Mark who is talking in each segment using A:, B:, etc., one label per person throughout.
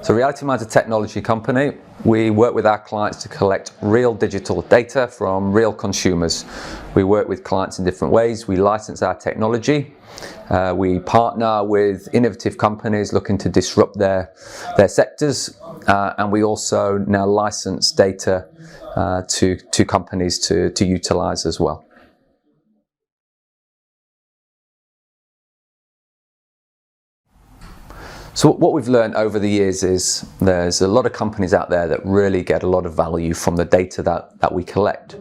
A: So RealityMine is a technology company. We work with our clients to collect real digital data from real consumers. We work with clients in different ways. We license our technology. We partner with innovative companies looking to disrupt their sectors. And we also now license data to companies to utilize as well. So what we've learned over the years is there's a lot of companies out there that really get a lot of value from the data that we collect.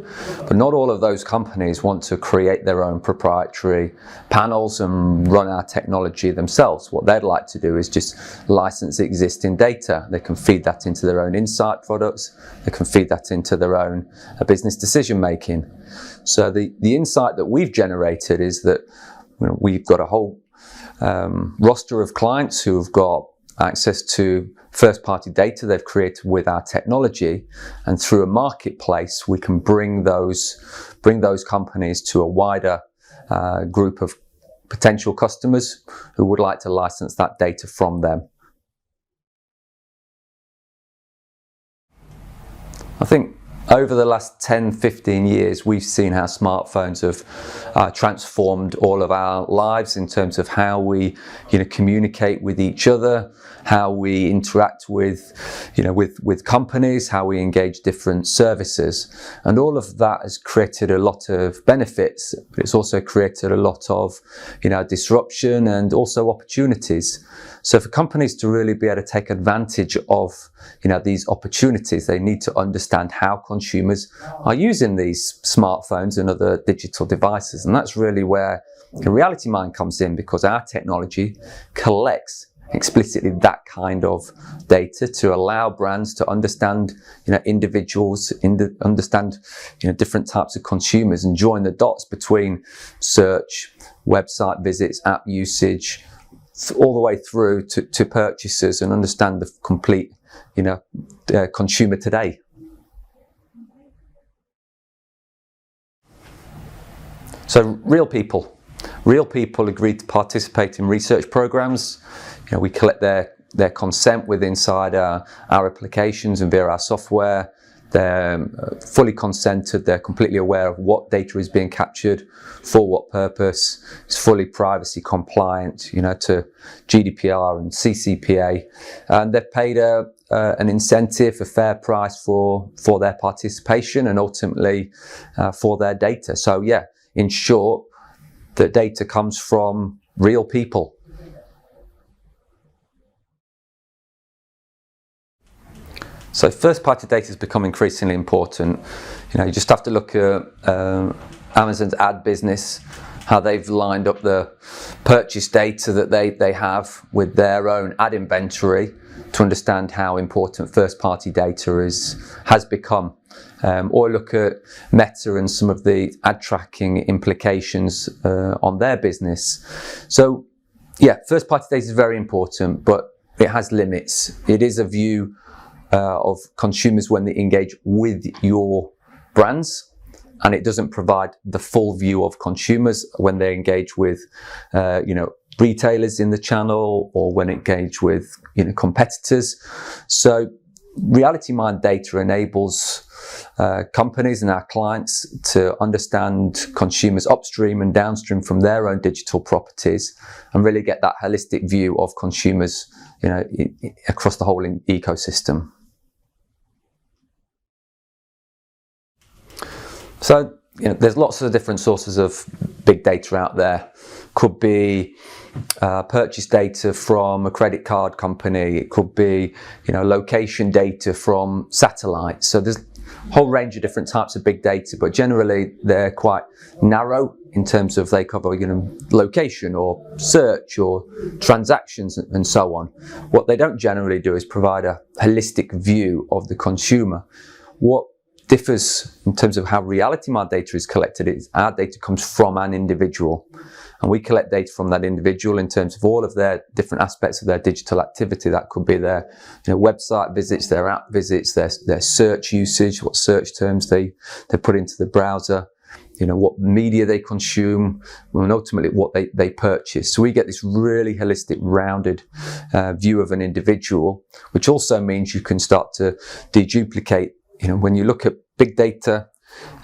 A: But not all of those companies want to create their own proprietary panels and run our technology themselves. What they'd like to do is just license existing data. They can feed that into their own insight products. They can feed that into their own business decision making. So the insight that we've generated is that we've got a whole roster of clients who have got access to first-party data they've created with our technology, and through a marketplace we can bring those companies to a wider group of potential customers who would like to license that data from them. I think over the last 10-15 years, we've seen how smartphones have transformed all of our lives in terms of how we communicate with each other, how we interact with companies, how we engage different services. And all of that has created a lot of benefits, but it's also created a lot of disruption and also opportunities. So for companies to really be able to take advantage of these opportunities, they need to understand how consumers are using these smartphones and other digital devices. And that's really where RealityMine comes in, because our technology collects explicitly that kind of data to allow brands to understand individuals, understand different types of consumers, and join the dots between search, website visits, app usage, all the way through to purchases, and understand the complete consumer today. So real people agreed to participate in research programs. We collect their consent with inside our applications and via our software. They're fully consented, they're completely aware of what data is being captured, for what purpose. It's fully privacy compliant, to GDPR and CCPA. And they've paid an incentive, a fair price for their participation and ultimately for their data. So yeah, in short, the data comes from real people. So first-party data has become increasingly important. You just have to look at Amazon's ad business, how they've lined up the purchase data that they have with their own ad inventory to understand how important first-party data has become. Or look at Meta and some of the ad tracking implications on their business. So yeah, first-party data is very important, but it has limits. It is a view of consumers when they engage with your brands, and it doesn't provide the full view of consumers when they engage with retailers in the channel, or when engage with competitors. So RealityMine data enables companies and our clients to understand consumers upstream and downstream from their own digital properties, and really get that holistic view of consumers across the whole ecosystem. So there's lots of different sources of big data out there. Could be purchase data from a credit card company. It could be location data from satellites. So there's a whole range of different types of big data, but generally they're quite narrow in terms of they cover location or search or transactions and so on. What they don't generally do is provide a holistic view of the consumer. What differs in terms of how RealityMine data is collected is our data comes from an individual, and we collect data from that individual in terms of all of their different aspects of their digital activity. That could be their website visits, their app visits, their search usage, what search terms they put into the browser. what media they consume, and ultimately what they purchase. So we get this really holistic, rounded view of an individual, which also means you can start to deduplicate. When you look at big data,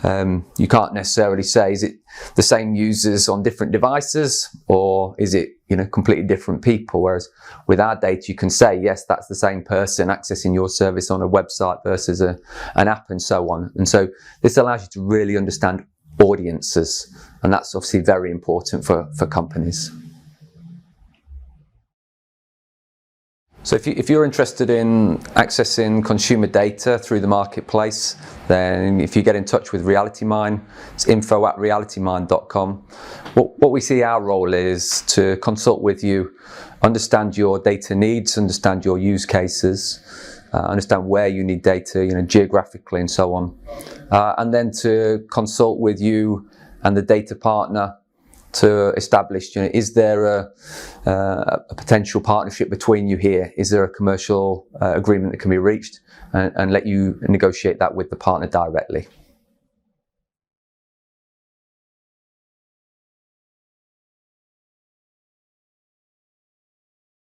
A: you can't necessarily say, is it the same users on different devices, or is it completely different people? Whereas with our data, you can say, yes, that's the same person accessing your service on a website versus an app, and so on. And so this allows you to really understand audiences, and that's obviously very important for companies. So if you're interested in accessing consumer data through the marketplace, then if you get in touch with RealityMine, it's info@realitymine.com. What we see our role is to consult with you, understand your data needs, understand your use cases, understand where you need data, geographically and so on, and then to consult with you and the data partner to establish, is there a potential partnership between you here? Is there a commercial agreement that can be reached, and let you negotiate that with the partner directly.